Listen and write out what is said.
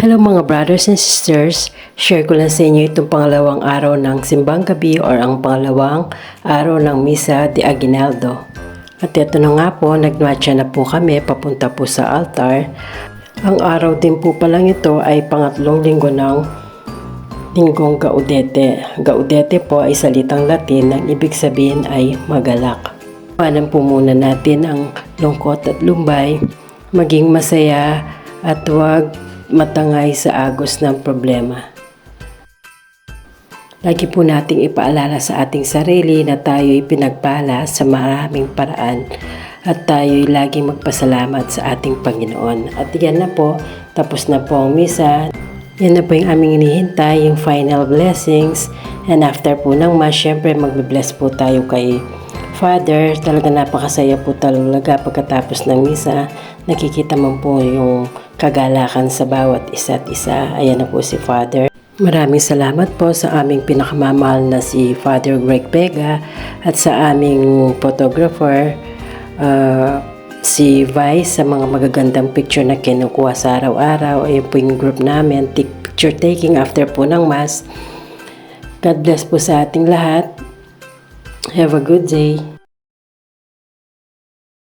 Hello mga brothers and sisters, share ko lang sa inyo itong pangalawang araw ng simbang gabi or ang pangalawang araw ng Misa de Aguinaldo. At ito na nga po, nagmatcha na po kami papunta po sa altar. Ang araw din po palang ito ay pangatlong linggo ng linggong Gaudete. Gaudete po ay salitang Latin, ang ibig sabihin ay magalak. Panan po muna natin ang lungkot at lumbay, maging masaya at huwag matangay sa agos ng problema. Lagi po nating ipaalala sa ating sarili na tayo'y pinagpala sa maraming paraan at tayo'y laging magpasalamat sa ating Panginoon. At yan na po, tapos na po ang misa. Yan na po yung aming hinihintay, yung final blessings. And after po ng Mass, syempre magbe-bless po tayo kay Father. Talaga napakasaya po talaga pagkatapos ng misa. Nakikita mo po yung kagalakan sa bawat isa't isa. Ayan na po si Father. Maraming salamat po sa aming pinakamamahal na si Father Greg Vega at sa aming photographer si Vice sa mga magagandang picture na kinukuha sa araw-araw. Ayan po yung group namin, picture taking after po ng Mass. God bless po sa ating lahat. Have a good day.